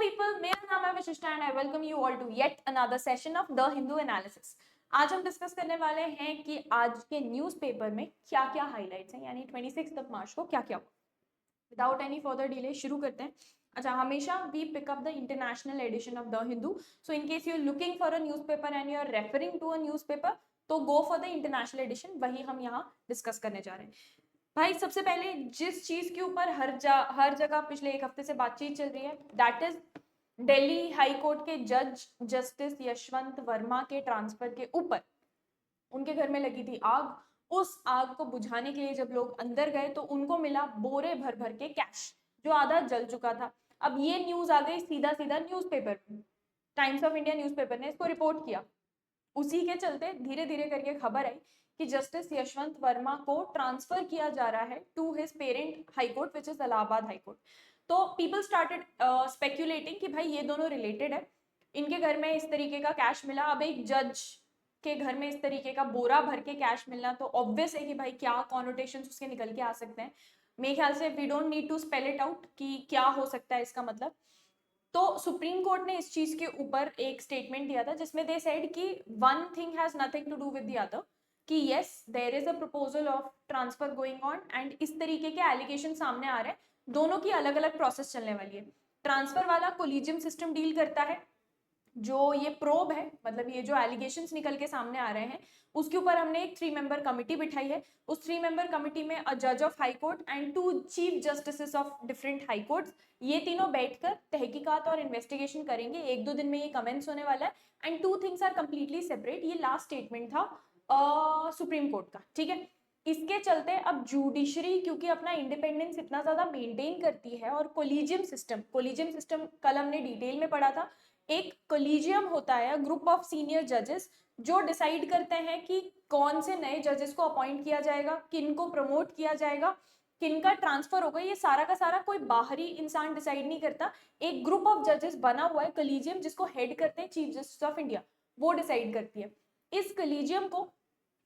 people, मेरा नाम है Vishishta and I welcome you all to yet another session of the Hindu analysis. आज हम डिस्कस करने वाले हैं कि आज के न्यूज़पेपर में क्या क्या हाइलाइट्स हैं, यानी 26 मार्च को क्या क्या हुआ। विदाउट एनी फर्दर डिले शुरू करते हैं। अच्छा, हमेशा we pick up the international edition of the Hindu, so in case you looking for a newspaper and you are referring to a newspaper, तो go for the international edition, वही हम यहाँ discuss करने जा रहे हैं। भाई सबसे पहले जिस चीज के ऊपर हर जगह पिछले एक हफ्ते से बातचीत चल रही है, that is Delhi high court के जज जस्टिस यशवंत वर्मा के ट्रांसफर के ऊपर। उनके घर में लगी थी आग, उस आग को बुझाने के लिए जब लोग अंदर गए तो उनको मिला बोरे भर भर के कैश, जो आधा जल चुका था। अब ये न्यूज आ गई सीधा सीधा न्यूज़पेपर में, टाइम्स ऑफ इंडिया न्यूज़पेपर ने इसको रिपोर्ट किया। उसी के चलते धीरे धीरे करके खबर आई कि जस्टिस यशवंत वर्मा को ट्रांसफर किया जा रहा है to his parent high court which is Allahabad high court. तो पीपल स्टार्टेड स्पेक्यूलेटिंग कि भाई ये दोनों रिलेटेड है, इनके घर में इस तरीके का कैश मिला। अब एक जज के घर में इस तरीके का बोरा भर के कैश मिलना तो ऑब्वियस है कि भाई क्या कॉनोटेशंस उसके निकल के आ सकते हैं। मेरे ख्याल से we don't need to spell it out कि क्या हो सकता है इसका मतलब। तो सुप्रीम कोर्ट ने इस चीज के ऊपर एक स्टेटमेंट दिया था जिसमें दे सेड कि one thing has nothing to do with the other, कि yes there is a proposal of transfer going on and इस तरीके के एलिगेशन सामने आ रहे हैं, दोनों की अलग अलग प्रोसेस चलने वाली है। ट्रांसफर वाला कोलिजियम सिस्टम डील करता है, जो ये प्रोब है, मतलब ये जो एलिगेशंस निकल के सामने आ रहे हैं उसके ऊपर हमने एक 3 मेंबर कमिटी बिठाई है। उस 3 मेंबर कमिटी में अ जज of high court and 2 chief justice of different high courts, ये तीनों बैठकर तहकीकात और इन्वेस्टिगेशन करेंगे। 1-2 दिन में ये कमेंस होने वाला है and 2 things are completely separate. ये लास्ट स्टेटमेंट था सुप्रीम कोर्ट का, ठीक है। इसके चलते अब जुडिशरी क्योंकि अपना इंडिपेंडेंस इतना ज्यादा मेंटेन करती है, और कोलिजियम सिस्टम कल हमने डिटेल में पढ़ा था। एक कोलिजियम होता है, ग्रुप ऑफ सीनियर जजेस, जो डिसाइड करते हैं कि कौन से नए जजेस को अपॉइंट किया जाएगा, किन को प्रमोट किया जाएगा, किन का ट्रांसफर होगा। ये सारा का सारा कोई बाहरी इंसान डिसाइड नहीं करता, एक ग्रुप ऑफ जजेस बना हुआ है कोलिजियम, जिसको हेड करते हैं चीफ जस्टिस ऑफ इंडिया, वो डिसाइड करती है। इस कोलिजियम को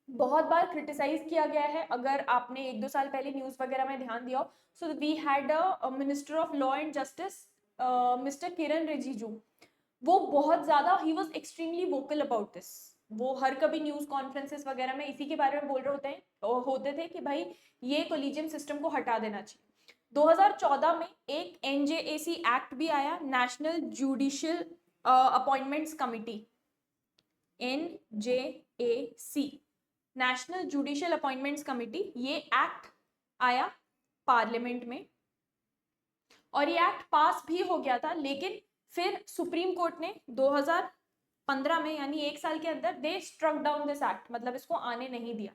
बहुत बार क्रिटिसाइज किया गया है, अगर आपने 1-2 साल पहले न्यूज वगैरह में ध्यान दिया हो। So we had a minister of law and justice mister Kiran Rijiju, वो बहुत ज्यादा ही was extremely vocal about this. वो हर कभी न्यूज कॉन्फ्रेंसेस वगैरह में इसी के बारे में बोल रहे होते थे कि भाई ये कोलिजियम सिस्टम को हटा देना चाहिए। 2014 में एक एनजेएसी एक्ट भी आया, national judicial appointments committee, NJAC, national judicial appointments committee. ये एक्ट आया पार्लियामेंट में और ये एक्ट पास भी हो गया था, लेकिन फिर सुप्रीम कोर्ट ने 2015 में, यानी 1 साल के अंदर, दे स्ट्रक डाउन दिस एक्ट, मतलब इसको आने नहीं दिया।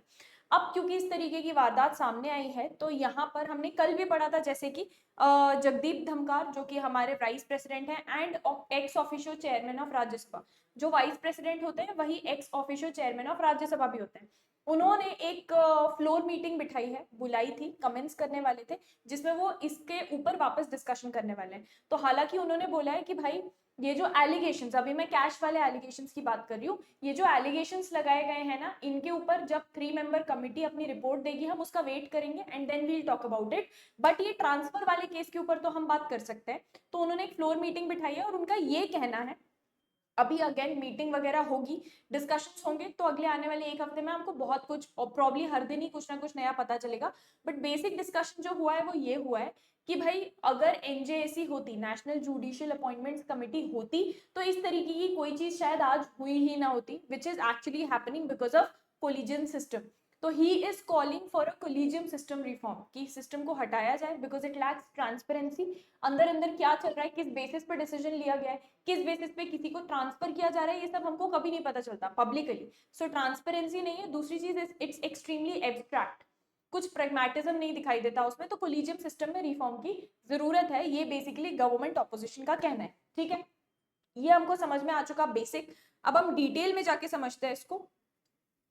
अब क्योंकि इस तरीके की वारदात सामने आई है तो यहाँ पर हमने कल भी पढ़ा था, जैसे कि जगदीप धनखड़ जो कि हमारे वाइस प्रेसिडेंट हैं and x official chairman of Rajya Sabha, जो वाइस प्रेसिडेंट होते हैं वही x official chairman of Rajya Sabha भी होते हैं। उन्होंने एक फ्लोर मीटिंग बिठाई है, बुलाई थी, कमेंट्स करने वाले थे, जिसमें वो इसके ऊपर वापस डिस्कशन करने वाले हैं। तो हालांकि उन्होंने बोला है कि भाई ये जो एलिगेशंस, अभी मैं कैश वाले एलिगेशंस की बात कर रही हूँ, ये जो एलिगेशंस लगाए गए हैं ना, इनके ऊपर जब 3 मेंबर कमिटी अपनी रिपोर्ट देगी हम उसका वेट करेंगे and then we'll talk about it. But ये ट्रांसफर वाले केस के ऊपर तो हम बात कर सकते हैं। तो उन्होंने एक फ्लोर मीटिंग बिठाई है और उनका ये कहना है, अभी अगेन मीटिंग वगैरह होगी, डिस्कशंस होंगे, तो अगले आने वाले 1 हफ्ते में हमको बहुत कुछ, और प्रॉब्ली हर दिन ही कुछ ना कुछ नया पता चलेगा। बट बेसिक डिस्कशन जो हुआ है वो ये हुआ है कि भाई अगर एनजेएसी होती, नेशनल जुडिशियल अपॉइंटमेंट्स कमिटी होती, तो इस तरीके की कोई चीज शायद आज हुई ही ना होती, which is actually happening because of collision system. तो he is calling for a collegium system reform, कि सिस्टम को हटाया जाए बिकॉज इट लैक्स ट्रांसपेरेंसी। अंदर अंदर क्या चल रहा है, किस बेसिस पर डिसीजन लिया गया है, किस बेसिस पे किसी को ट्रांसफर किया जा रहा है, ये सब हमको कभी नहीं पता चलता पब्लिकली। सो ट्रांसपेरेंसी नहीं है। दूसरी चीज इट्स एक्सट्रीमली एब्स्ट्रैक्ट, कुछ प्रैग्मेटिज्म नहीं दिखाई देता उसमें। तो कोलिजियम सिस्टम में रिफॉर्म की जरूरत है, ये बेसिकली गवर्नमेंट ऑपोजिशन का कहना है, ठीक है। ये हमको समझ में आ चुका बेसिक। अब हम डिटेल में जाके समझते हैं इसको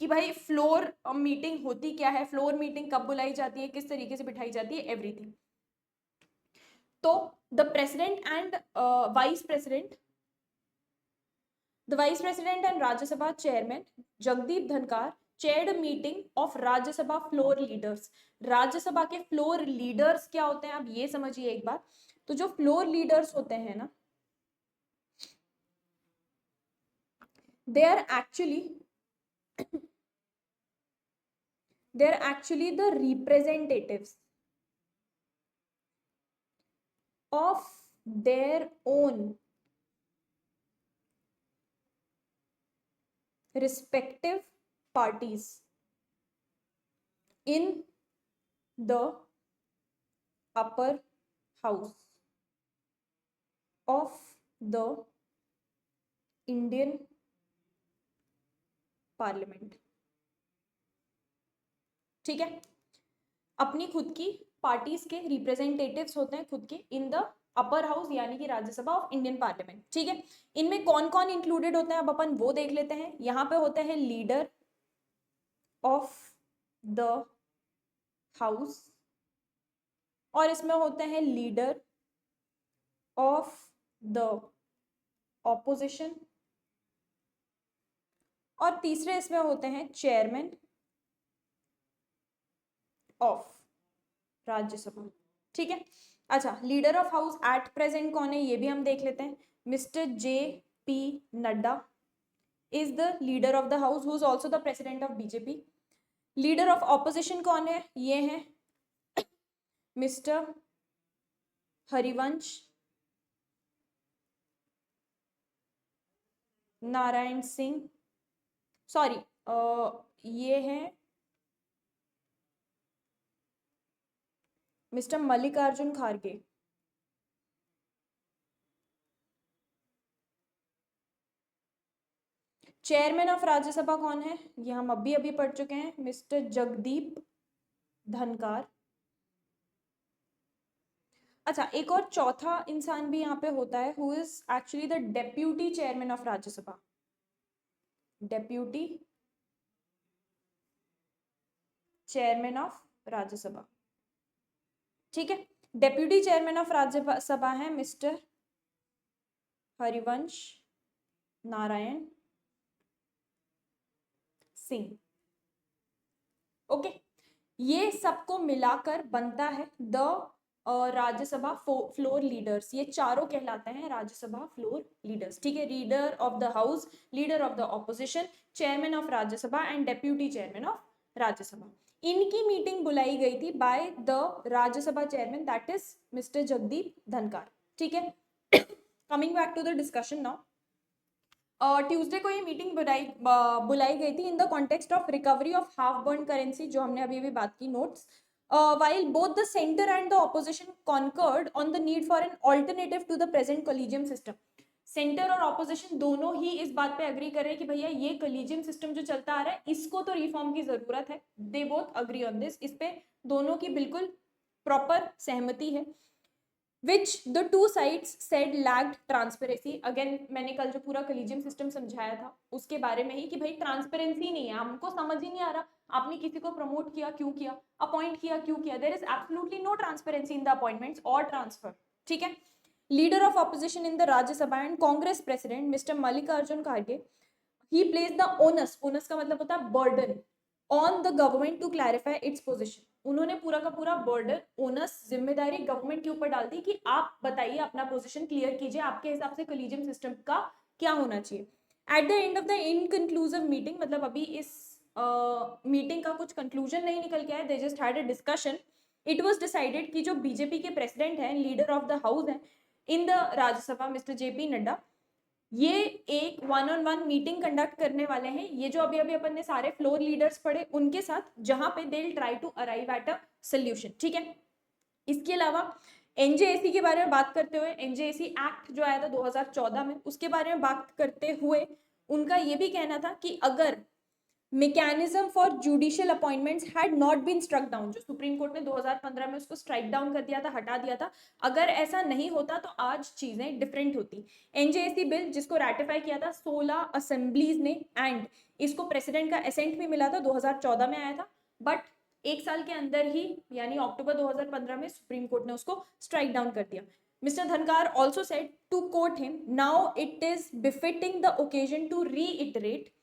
कि भाई फ्लोर मीटिंग होती क्या है, फ्लोर मीटिंग कब बुलाई जाती है, किस तरीके से बिठाई जाती है, एवरीथिंग। तो the president and vice president, the vice president and Rajya Sabha chairman Jagdeep Dhankhar chaired meeting of Rajya Sabha floor leaders. Rajya Sabha के फ्लोर लीडर्स क्या होते हैं, अब ये समझिए एक बार। तो जो फ्लोर लीडर्स होते हैं ना, they are actually the representatives of their own respective parties in the upper house of the Indian Parliament. ठीक है, अपनी खुद की पार्टीज के रिप्रेजेंटेटिव्स होते हैं खुद के इन द अपर हाउस यानी कि राज्यसभा ऑफ इंडियन पार्लियामेंट. ठीक है, इनमें कौन कौन इंक्लूडेड होते हैं अब अपन वो देख लेते हैं. यहाँ पे होते हैं लीडर ऑफ द हाउस और इसमें होते हैं लीडर ऑफ द ऑपोजिशन और तीसरे इसमें होते हैं चेयरमैन ऑफ राज्यसभा. ठीक है, अच्छा leader of house at present कौन है ये भी हम देख लेते हैं. Mister JP Nadda is the leader of the house who is also the president of BJP. Leader of opposition कौन है, ये है मिस्टर हरिवंश नारायण सिंह, सॉरी ये है मिस्टर मल्लिकार्जुन खड़गे. चेयरमैन ऑफ राज्यसभा कौन है, ये हम अभी पढ़ चुके हैं, मिस्टर जगदीप धनकार. अच्छा, एक और चौथा इंसान भी यहाँ पे होता है who is actually the deputy chairman of Rajya Sabha. Deputy chairman of Rajya Sabha. ठीक है, डेप्यूटी चेयरमैन ऑफ राज्यसभा है मिस्टर हरिवंश नारायण सिंह. ओके, ये सबको मिलाकर बनता है द राज्यसभा फ्लोर लीडर्स. ये चारों कहलाते हैं राज्यसभा फ्लोर लीडर्स. ठीक है, leader of the house, leader of the opposition, chairman of Rajya Sabha and deputy chairman of Rajya Sabha. इनकी मीटिंग बुलाई गई थी by the Rajya Sabha chairman that is mister Jagdeep धनकार. ठीक है, coming back to the discussion now. Tuesday को ये मीटिंग बुलाई गई थी in the context of recovery of half burn currency, जो हमने अभी बात की notes. while both the center and the opposition concurred on the need for an alternative to the present collegium system. Centre और opposition दोनों ही इस बात पे अग्री कर रहे हैं कि भैया ये कॉलेजियम सिस्टम जो चलता आ रहा है इसको तो रिफॉर्म की जरूरत है. They both agree on this. इस पे दोनों की बिल्कुल प्रॉपर सहमति है. which the two sides said lacked transparency. Again मैंने कल जो पूरा कॉलेजियम सिस्टम समझाया था उसके बारे में ही कि भाई ट्रांसपेरेंसी नहीं है, हमको समझ ही नहीं आ रहा आपने किसी को प्रमोट किया क्यों किया, अपॉइंट किया क्यों किया. There is absolutely no transparency in the appointments और ट्रांसफर. ठीक है, leader of opposition in the Rajya Sabha and Congress president mister Mallikarjun खड़गे, he placed the onus का मतलब होता है burden on the government to clarify its position. उन्होंने पूरा का पूरा बर्डन, ओनस, जिम्मेदारी गवर्नमेंट के ऊपर डाल दी कि आप बताइए अपना पोजीशन क्लियर कीजिए, आपके हिसाब से कॉलेजियम सिस्टम का क्या होना चाहिए. At the end of the inconclusive meeting, मतलब अभी इस मीटिंग का कुछ कंक्लूजन नहीं निकल के आया, they just had a discussion. It was decided कि जो बीजेपी के प्रेसिडेंट हैं, लीडर ऑफ द हाउस हैं इन the Rajya Sabha mister JP Nadda, ये एक 1-on-1 मीटिंग कंडक्ट करने वाले हैं. ये जो अभी अपन ने सारे फ्लोर लीडर्स पढ़े उनके साथ, जहां पे they will try to arrive at a solution. ठीक है, इसके अलावा NJAC के बारे में बात करते हुए, NJAC एक्ट जो आया था 2014 में, उसके बारे में बात करते हुए उनका ये भी कहना था कि अगर mechanism for judicial appointments had not been struck down, जो सुप्रीम कोर्ट ने 2015 में उसको स्ट्राइक डाउन कर दिया था, हटा दिया था, अगर ऐसा नहीं होता तो आज चीजें डिफरेंट होती. NJAC बिल जिसको रैटिफाई किया था 16 असेंबलीज ने एंड इसको प्रेसिडेंट का असेंट भी मिला था, 2014 में आया था, बट एक साल के अंदर ही यानी अक्टूबर 2015 में सुप्रीम कोर्ट ने उसको स्ट्राइक डाउन कर दिया. Mr. Dhankar also said, to quote him, now it is befitting the occasion to reiterate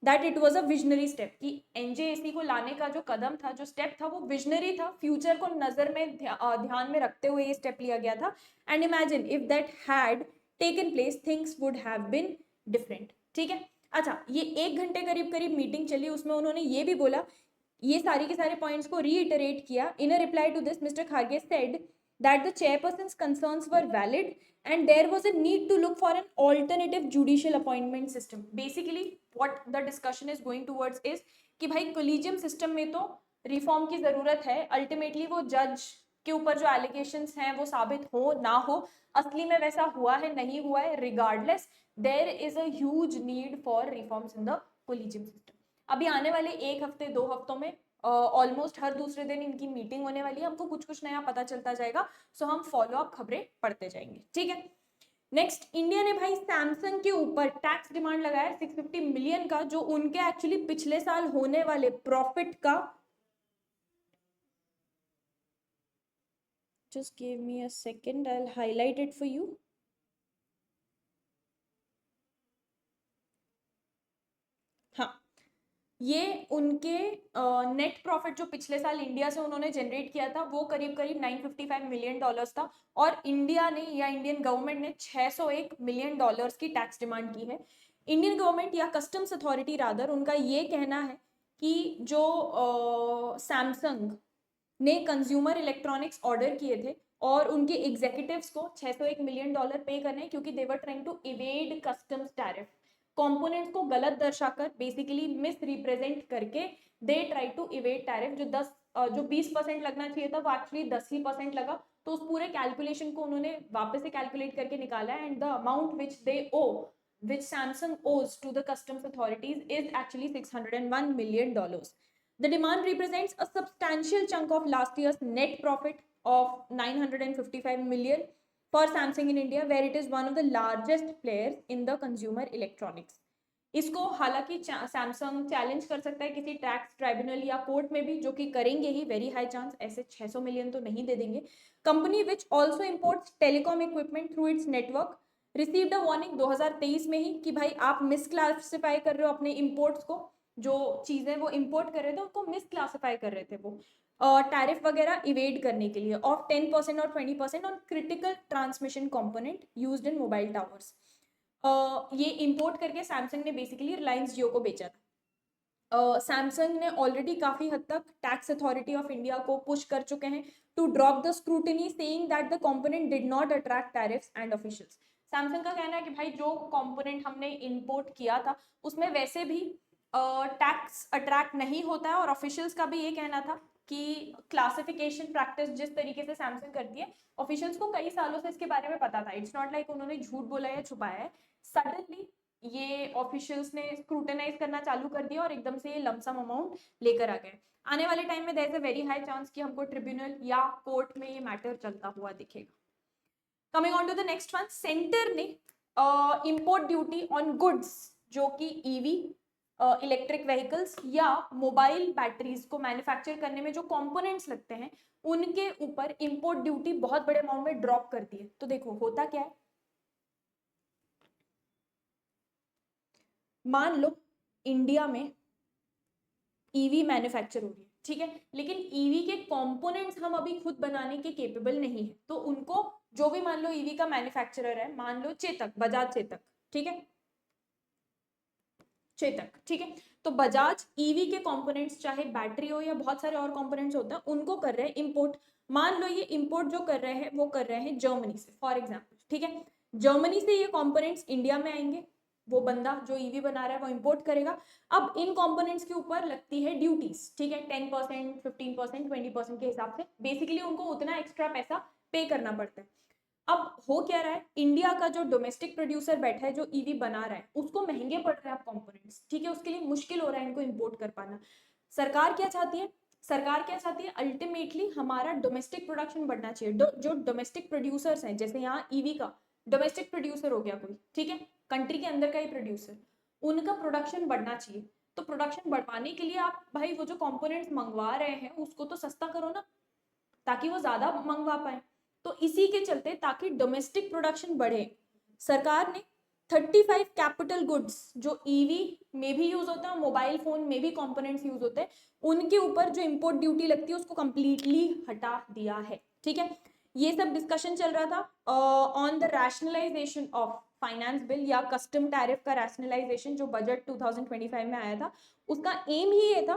that it was a visionary step. कि NJAC को लाने का जो कदम था, जो स्टेप था, वो विजनरी था, फ्यूचर को नजर में ध्यान में रखते हुए ये स्टेप लिया गया था. And imagine if that had taken place things would have been different. ठीक है, अच्छा, ये 1 घंटे करीब करीब मीटिंग चली, उसमें उन्होंने ये भी बोला, ये सारी के सारे पॉइंट्स को रीइटरेट किया. In a reply to this mister Kharge said that the chairperson's concerns were valid and there was a need to look for an alternative judicial appointment system. Basically what the discussion is going towards is कि भाई collegium system में तो reform की जरूरत है. Ultimately वो जज के ऊपर जो एलिगेशंस हैं वो साबित हो ना हो, असली में वैसा हुआ है नहीं हुआ है, regardless there is a huge need for reforms in the collegium system. अभी आने वाले 1 हफ्ते 2 हफ्तों में ऑलमोस्ट हर दूसरे दिन इनकी मीटिंग होने वाली है, हमको कुछ कुछ नया पता चलता जाएगा. सो हम फॉलो अप खबरें पढ़ते जाएंगे. ठीक है. नेक्स्ट, इंडिया ने भाई सैमसंग के ऊपर टैक्स डिमांड लगाया 650 मिलियन का, जो उनके एक्चुअली पिछले साल होने वाले प्रॉफिट का, just give me a second, I'll highlight it for you. हाँ, ये उनके नेट प्रॉफिट जो पिछले साल इंडिया से उन्होंने जनरेट किया था वो करीब करीब 955 मिलियन डॉलर्स था, और इंडिया ने या इंडियन गवर्नमेंट ने 601 मिलियन डॉलर्स की टैक्स डिमांड की है. इंडियन गवर्नमेंट या कस्टम्स अथॉरिटी रादर, उनका ये कहना है कि जो सैमसंग ने कंज्यूमर इलेक्ट्रॉनिक्स ऑर्डर किए थे और उनके एग्जीक्यूटिव्स को 601 मिलियन डॉलर पे करने हैं क्योंकि they were trying to evade customs tariff. Components को गलत दर्शाकर, बेसिकली मिस रिप्रेजेंट करके, they try to evade tariff. जो 20% लगना चाहिए था वो एक्चुअली 10% लगा. तो उस पूरे कैलकुलेशन को उन्होंने वापस से कैलकुलेट करके निकाला है, and the amount which they owe, which Samsung owes to the customs authorities, is actually $601 million. The demand represents a substantial chunk of last year's net profit of 955 million for Samsung in India, where it is one of the largest players in the consumer electronics. इसको हालांकि Samsung challenge कर सकता है किसी tax tribunal या court में भी, जो कि करेंगे ही, वेरी हाई चांस. ऐसे 600 मिलियन तो नहीं दे देंगे. Company which also imports telecom equipment through it's network received a warning 2023 में ही कि भाई आप मिसक्लासिफाई कर रहे हो अपने इंपोर्ट्स को. जो चीजें वो इंपोर्ट कर रहे थे उनको मिसक्लासिफाई कर रहे थे वो टैरिफ वगैरह इवेड करने के लिए, ऑफ 10% और 20% on critical transmission component used in mobile towers. ये इंपोर्ट करके सैमसंग ने बेसिकली रिलायंस जियो को बेचा था. सैमसंग ने ऑलरेडी काफी हद तक टैक्स अथॉरिटी ऑफ इंडिया को पुश कर चुके हैं to drop the scrutiny, saying that the component did not attract tariffs and officials. Samsung का कहना है कि भाई जो कंपोनेंट हमने इंपोर्ट किया था उसमें वैसे भी टैक्स अट्रैक्ट नहीं होता है, और ऑफिशियल्स का भी ये कहना था कि क्लासिफिकेशन प्रैक्टिस जिस तरीके से सैमसंग करती है, ऑफिशियल्स को कई सालों से इसके बारे में पता था. इट्स नॉट लाइक उन्होंने झूठ बोला या छुपाया है. सडनली ये ऑफिशियल्स ने स्क्रूटनाइज करना चालू कर दिया और एकदम से ये लमसम अमाउंट लेकर आ गए. आने वाले टाइम में there is a very high chance कि हमको ट्रिब्यूनल या कोर्ट में ये मैटर चलता हुआ दिखेगा. Coming on to the next one, centre ने इंपोर्ट ड्यूटी ऑन गुड्स जो कि ईवी, इलेक्ट्रिक व्हीकल्स या मोबाइल बैटरीज को मैन्युफैक्चर करने में जो कंपोनेंट्स लगते हैं उनके ऊपर इंपोर्ट ड्यूटी बहुत बड़े अमाउंट में ड्रॉप कर दी है. तो देखो होता क्या है, मान लो इंडिया में ईवी मैन्युफैक्चर हो रही है, ठीक है, लेकिन ईवी के कंपोनेंट्स हम अभी खुद बनाने के केपेबल नहीं है. तो उनको जो भी मान लो ईवी का मैन्युफैक्चरर है, मान लो चेतक, बजाज चेतक, ठीक है, चेतक, ठीक है, तो बजाज ईवी के कंपोनेंट्स चाहे बैटरी हो या बहुत सारे और कंपोनेंट्स होते हैं उनको कर रहे हैं इंपोर्ट. मान लो ये इंपोर्ट जो कर रहे हैं वो कर रहे हैं जर्मनी से फॉर एग्जांपल, ठीक है. जर्मनी से ये कंपोनेंट्स इंडिया में आएंगे, वो बंदा जो ईवी बना रहा है वो इंपोर्ट करेगा. अब इन कंपोनेंट्स के ऊपर लगती है ड्यूटीज, ठीक है, 10%, 15%, 20% के हिसाब से. बेसिकली उनको उतना एक्स्ट्रा पैसा पे करना पड़ता है. अब हो क्या रहा है, इंडिया का जो डोमेस्टिक प्रोड्यूसर बैठा है जो ईवी बना रहा है उसको महंगे पड़ रहे हैं कंपोनेंट्स, ठीक है, उसके लिए मुश्किल हो रहा है इनको इंपोर्ट कर पाना. सरकार क्या चाहती है, सरकार क्या चाहती है, अल्टीमेटली हमारा डोमेस्टिक प्रोडक्शन बढ़ना चाहिए. जो डोमेस्टिक प्रोड्यूसर्स हैं, जैसे यहाँ ईवी का डोमेस्टिक प्रोड्यूसर हो गया कोई, ठीक है, कंट्री के अंदर का ही प्रोड्यूसर, उनका प्रोडक्शन बढ़ना चाहिए. तो प्रोडक्शन बढ़वाने के लिए आप भाई वो जो कंपोनेंट्स मंगवा रहे हैं उसको तो सस्ता करो ना, ताकि वो ज्यादा मंगवा पाए. तो इसी के चलते ताकि डोमेस्टिक प्रोडक्शन बढ़े, सरकार ने 35 कैपिटल गुड्स जो ईवी में भी यूज होता है, मोबाइल फोन में भी कंपोनेंट्स यूज होते हैं, उनके ऊपर जो इंपोर्ट ड्यूटी लगती है उसको कंप्लीटली हटा दिया है. ठीक है, ये सब डिस्कशन चल रहा था on the rationalisation of finance bill या कस्टम टैरिफ का रैशनलाइजेशन जो बजट 2025 में आया था। उसका एम ही ये था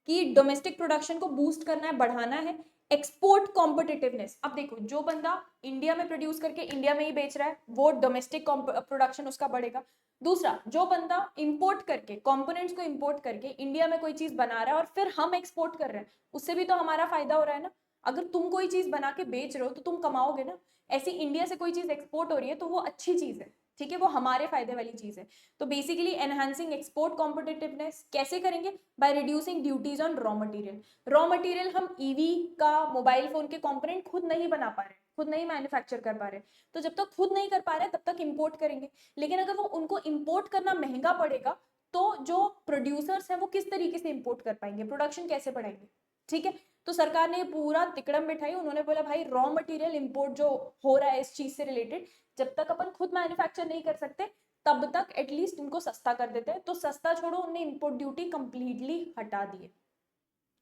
कि डोमेस्टिक प्रोडक्शन को बूस्ट करना है, बढ़ाना है, एक्सपोर्ट कॉम्पिटिटिवनेस। अब देखो, जो बंदा इंडिया में प्रोड्यूस करके इंडिया में ही बेच रहा है वो डोमेस्टिक प्रोडक्शन उसका बढ़ेगा। दूसरा, जो बंदा इंपोर्ट करके कंपोनेंट्स को इंपोर्ट करके इंडिया में कोई चीज बना रहा है और फिर हम एक्सपोर्ट कर रहे हैं, उससे भी तो हमारा फायदा हो रहा है ना। अगर तुम कोई चीज बना के बेच रहे हो तो तुम कमाओगे ना। ऐसी इंडिया से कोई चीज एक्सपोर्ट हो रही है तो वो अच्छी चीज है, ठीक है, वो हमारे फायदे वाली चीज है। तो बेसिकली एनहांसिंग एक्सपोर्ट कॉम्पिटिटिवनेस कैसे करेंगे? By reducing duties on raw material. Raw material हम ईवी का, मोबाइल फोन के कंपोनेंट खुद नहीं बना पा रहे, खुद नहीं मैन्युफैक्चर कर पा रहे, तो जब तक खुद नहीं कर पा रहे तब तक इंपोर्ट करेंगे। लेकिन अगर वो उनको इंपोर्ट करना महंगा पड़ेगा तो जो प्रोड्यूसर्स हैं वो किस तरीके से इंपोर्ट कर पाएंगे, प्रोडक्शन कैसे बढ़ाएंगे? ठीक है, तो सरकार ने पूरा तिकड़म बिठाई। उन्होंने बोला भाई रॉ मटेरियल इंपोर्ट जो हो रहा है इस चीज से रिलेटेड, जब तक अपन खुद मैन्युफैक्चर नहीं कर सकते तब तक एटलीस्ट इनको सस्ता कर देते हैं। तो सस्ता छोड़ो, उन्होंने इंपोर्ट ड्यूटी कंप्लीटली हटा दी है।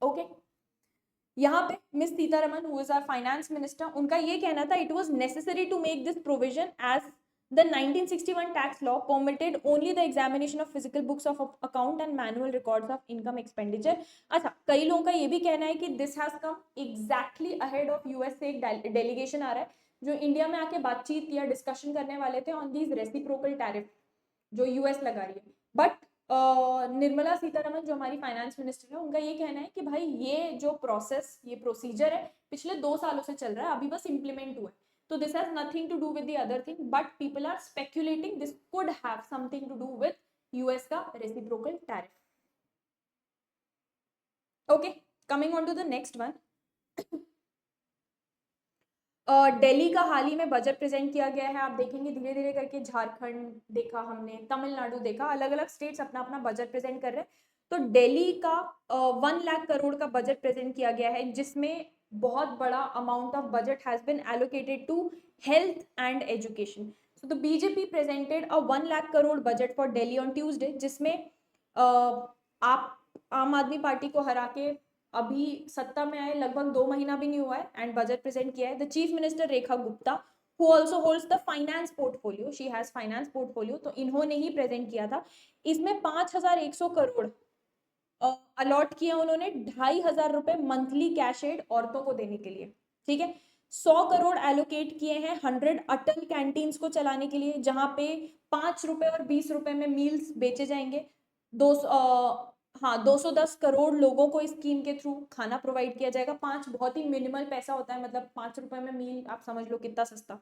ओके, यहाँ पे miss Sitharaman who is our finance minister, उनका ये कहना था it was necessary to make this provision as the 1961 tax law permitted only the examination of physical books of account and manual records of income expenditure। अच्छा, कई लोगों का ये भी कहना है कि this has come exactly ahead of US से एक डेलीगेशन आ रहा है जो इंडिया में आके बातचीत या डिस्कशन करने वाले थे ऑन दीज रेसिप्रोकल टैरिफ जो यूएस लगा रही है। बट निर्मला सीतारमन जो हमारी फाइनेंस मिनिस्टर है, उनका ये कहना है कि भाई ये जो प्रोसेस, ये प्रोसीजर है पिछले 2 सालों से चल रहा है, अभी बस इंप्लीमेंट हुआ है। तो this has nothing to do with the other thing, but people are speculating this could have something to do with US का reciprocal tariff. Okay, coming on to the next one. Delhi का हाल ही में budget present किया गया है। आप देखेंगे धीरे धीरे करके झारखंड देखा हमने, तमिलनाडु देखा, अलग अलग स्टेट्स अपना अपना बजट प्रेजेंट कर रहे हैं। तो दिल्ली का 1 लाख करोड़ का बजट प्रेजेंट किया गया है जिसमें बहुत बड़ा amount of budget has been allocated to health and education. So the BJP presented a 1 lakh crore budget for Delhi on Tuesday, जिसमें आप आम आदमी पार्टी को हरा के अभी सत्ता में आए लगभग 2 महीना भी नहीं हुआ है एंड बजट प्रेजेंट किया है। The chief minister Rekha Gupta who also holds the finance portfolio, she has finance portfolio, तो इन्होंने ही प्रेजेंट किया था। इसमें 5100 करोड़ अलॉट किया उन्होंने, 2500 रुपए मंथली कैश एड औरतों को देने के लिए। ठीक है, 100 करोड़ एलोकेट किए हैं 100 अटल कैंटीन्स को चलाने के लिए, जहां पे 5 रुपए और 20 रुपए में मील्स बेचे जाएंगे। 210 करोड़ लोगों को इस स्कीम के थ्रू खाना प्रोवाइड किया जाएगा। 5 बहुत ही मिनिमल पैसा होता है, मतलब 5 रुपए में मील, आप समझ लो कितना सस्ता,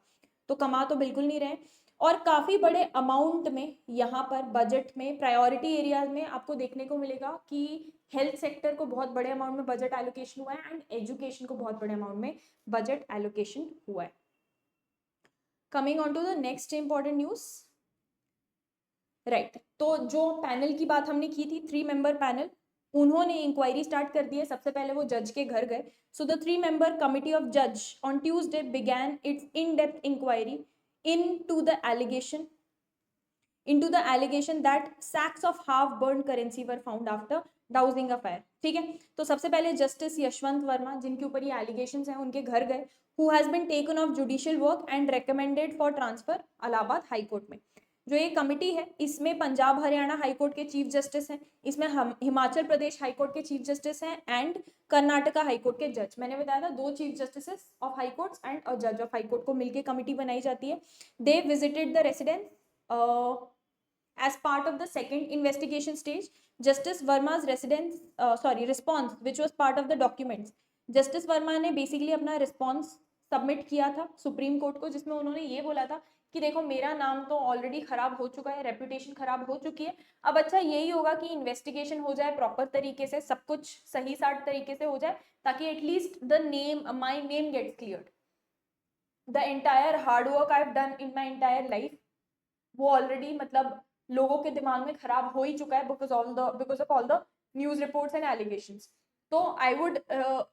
तो कमा तो बिल्कुल नहीं रहे। और काफी बड़े अमाउंट में यहाँ पर बजट में प्रायोरिटी एरियाज में आपको देखने को मिलेगा कि हेल्थ सेक्टर को बहुत बड़े अमाउंट में बजट एलोकेशन हुआ है एंड एजुकेशन को बहुत बड़े अमाउंट में बजट एलोकेशन हुआ है। Coming on to the next important news, right. तो जो पैनल की बात हमने की थी, 3 मेंबर पैनल, उन्होंने इंक्वायरी स्टार्ट कर दी है। सबसे पहले वो जज के घर गए। So the 3 member committee of जज on Tuesday began its in depth inquiry into the allegation that sacks of half burned currency were found after dowsing a fire। ठीक है, तो सबसे पहले जस्टिस यशवंत वर्मा, जिनके ऊपर ये एलिगेशंस हैं, उनके घर गए, who has been taken off judicial work and recommended for transfer Allahabad high court में। जो ये कमिटी है इसमें पंजाब हरियाणा हाई कोर्ट के चीफ जस्टिस हैं, इसमें हिमाचल प्रदेश हाई कोर्ट के चीफ जस्टिस हैं एंड कर्नाटका हाई कोर्ट के जज। मैंने बताया था 2 chief justice of high courts and अ जज ऑफ हाई कोर्ट को मिलकर कमिटी बनाई जाती है। They visited the residence as part of the second investigation stage। Justice Verma's response which was part of the documents, Justice Verma ने basically अपना response submit किया था सुप्रीम कोर्ट को, जिसमें उन्होंने ये बोला था कि देखो मेरा नाम तो ऑलरेडी खराब हो चुका है, रेपुटेशन खराब हो चुकी है, अब अच्छा यही होगा कि इन्वेस्टिगेशन हो जाए प्रॉपर तरीके से, सब कुछ सही साठ तरीके से हो जाए, ताकि at least the name, my name gets cleared. The entire hard work I have done in my entire life वो ऑलरेडी मतलब लोगों के दिमाग में खराब हो ही चुका है because of all the news reports and allegations. तो I would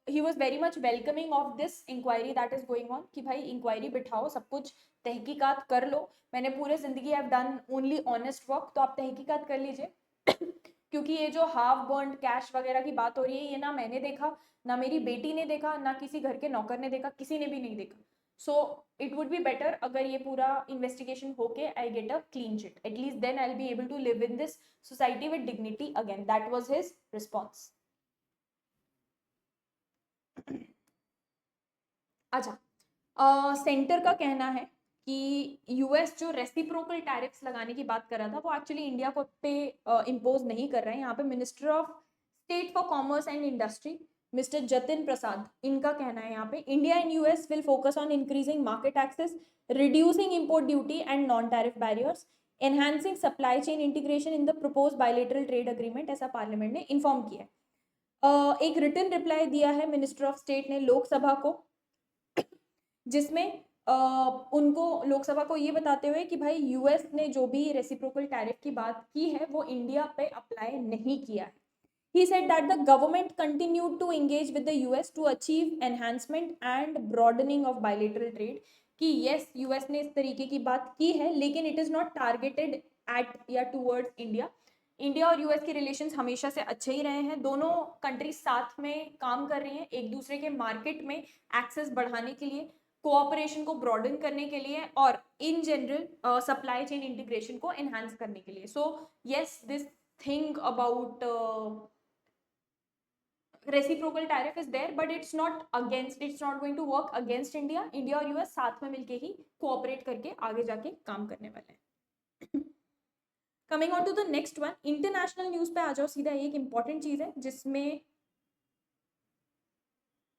he was very much welcoming of this inquiry that is going on कि भाई इंक्वायरी बिठाओ, सब कुछ तहकीकात कर लो। मैंने पूरे जिंदगी have done only honest work, तो आप तहकीकात कर लीजिए क्योंकि ये जो हाफ बर्न्ड कैश वगैरह की बात हो रही है, ये ना मैंने देखा, ना मेरी बेटी ने देखा, ना किसी घर के नौकर ने देखा, किसी ने भी नहीं देखा। So it would be better अगर ये पूरा इन्वेस्टिगेशन होके I get a clean chit, at least then I will be able to live in this society with dignity again. That was his response. अच्छा, सेंटर का कहना है कि यूएस जो रेसिप्रोकल टैरिफ्स लगाने की बात कर रहा था वो एक्चुअली इंडिया को पे इम्पोज नहीं कर रहा है. यहाँ पे minister of state for commerce and industry mister Jitin Prasad, इनका कहना है यहाँ पे India and US will focus on increasing market access, reducing import duty and non tariff barriers, enhancing supply chain integration in the propose bilateral trade agreement, ऐसा parliament ने inform किया है. एक रिटन रिप्लाई दिया है मिनिस्टर ऑफ स्टेट ने लोकसभा को, जिसमें उनको लोकसभा को ये बताते हुए कि भाई यूएस ने जो भी रेसिप्रोकल टैरिफ की बात की है वो इंडिया पे अप्लाई नहीं किया है. He said that the government continued to engage with the US to achieve enhancement and broadening of bilateral trade. कि yes, US ने इस तरीके की बात की है लेकिन it is not targeted at या towards India. इंडिया और यूएस के रिलेशंस हमेशा से अच्छे ही रहे हैं. दोनों कंट्रीज साथ में काम कर रही हैं एक दूसरे के मार्केट में एक्सेस बढ़ाने के लिए, कोऑपरेशन को ब्रॉडन करने के लिए और इन जनरल सप्लाई चेन इंटीग्रेशन को एनहांस करने के लिए. So yes, this thing about reciprocal tariff is there but it's not against, it's not going to work against India. India और यूएस साथ में मिलके ही कोऑपरेट करके आगे जाके काम करने वाले हैं. Coming on to the next one, international news पे आ जाओ सीधा. एक इंपॉर्टेंट चीज है जिसमें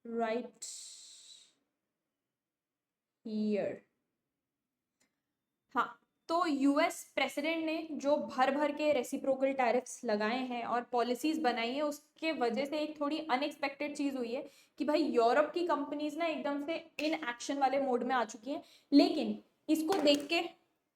राइट हियर, हाँ, तो यूएस प्रेसिडेंट ने जो भर भर के रेसिप्रोकल टैरिफ्स लगाए हैं और पॉलिसीज बनाई है उसके वजह से एक थोड़ी अनएक्सपेक्टेड चीज हुई है कि भाई यूरोप की कंपनीज ना एकदम से इन एक्शन वाले मोड में आ चुकी हैं. लेकिन इसको देख के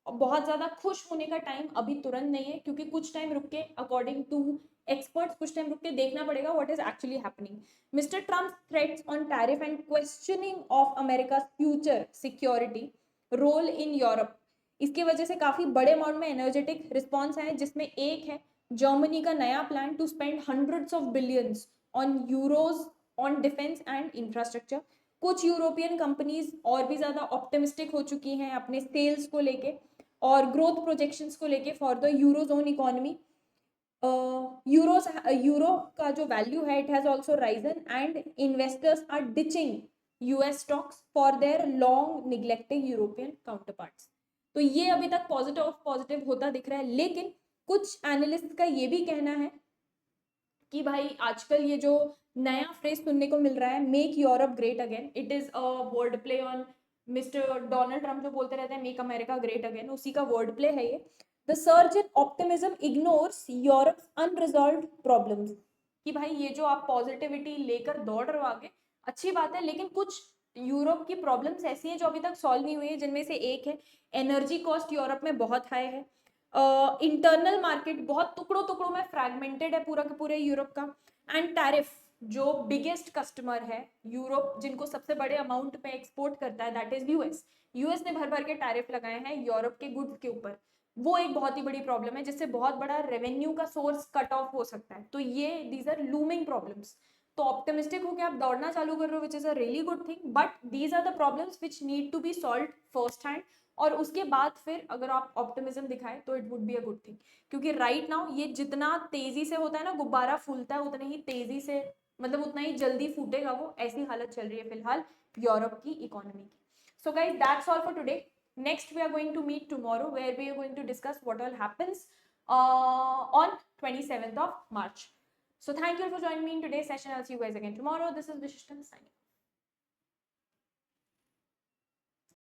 बहुत ज्यादा खुश होने का टाइम अभी तुरंत नहीं है क्योंकि कुछ टाइम रुक के, अकॉर्डिंग टू एक्सपर्ट्स, कुछ टाइम रुक के देखना पड़ेगा what is actually happening. Mister Trump threats on tariff and questioning of America future security role in Europe, इसकी वजह से काफी बड़े अमाउंट में एनर्जेटिक रिस्पॉन्स आए जिसमें एक है जर्मनी का नया plan to spend hundreds of billions on euros on defence and infrastructure. कुछ यूरोपियन कंपनीज और भी ज्यादा ऑप्टिमिस्टिक हो चुकी हैं अपने सेल्स को लेके और ग्रोथ प्रोजेक्शंस को लेके for the eurozone economy. Euro का जो वैल्यू है it has also risen and investors are ditching US stocks for their long neglected European counterparts. तो ये अभी तक पॉजिटिव होता दिख रहा है. लेकिन कुछ एनालिस्ट का ये भी कहना है कि भाई आजकल ये जो नया फ्रेज सुनने को मिल रहा है make Europe great again, it is a word play on mister Donald Trump जो बोलते रहते हैं मेक अमेरिका ग्रेट अगेन, उसी का वर्ड प्ले है ये. The surge in optimism ignores Europe's unresolved problems. कि भाई ये जो आप पॉजिटिविटी लेकर दौड़ रहे हो आगे, अच्छी बात है, लेकिन कुछ यूरोप की प्रॉब्लम्स ऐसी हैं जो अभी तक सॉल्व नहीं हुई है, जिनमें से एक है एनर्जी कॉस्ट यूरोप में बहुत हाई है. इंटरनल मार्केट बहुत टुकड़ों टुकड़ों में फ्रैगमेंटेड है पूरा का पूरे यूरोप का. एंड टैरिफ, जो बिगेस्ट कस्टमर है यूरोप, जिनको सबसे बड़े अमाउंट में एक्सपोर्ट करता है, दैट इज यूएस. यूएस ने भर भर के टैरिफ लगाए हैं यूरोप के गुड्स के ऊपर. वो एक बहुत ही बड़ी प्रॉब्लम है जिससे बहुत बड़ा रेवेन्यू का सोर्स कट ऑफ हो सकता है. तो ये दीज आर लूमिंग प्रॉब्लम्स. तो ऑप्टिमिस्टिक होकर आप दौड़ना चालू कर रहे हो which is a really good thing, but these are the problems which need to be solve first hand. और उसके बाद फिर अगर आप ऑप्टिमिज्म दिखाए तो it would be a good thing. क्योंकि राइट नाउ ये जितना तेजी से होता है ना, गुब्बारा फूलता है उतने ही तेजी से, मतलब उतना ही जल्दी फूटेगा वो, ऐसी हालत चल रही है फिलहाल यूरोप की इकोनॉमी की. So guys that's all for today. Next, we are going to meet tomorrow where we are going to discuss what all happens on 27th of March. So thank you all for joining me in today's session. I'll see you guys again tomorrow. This is Vishishtan signing.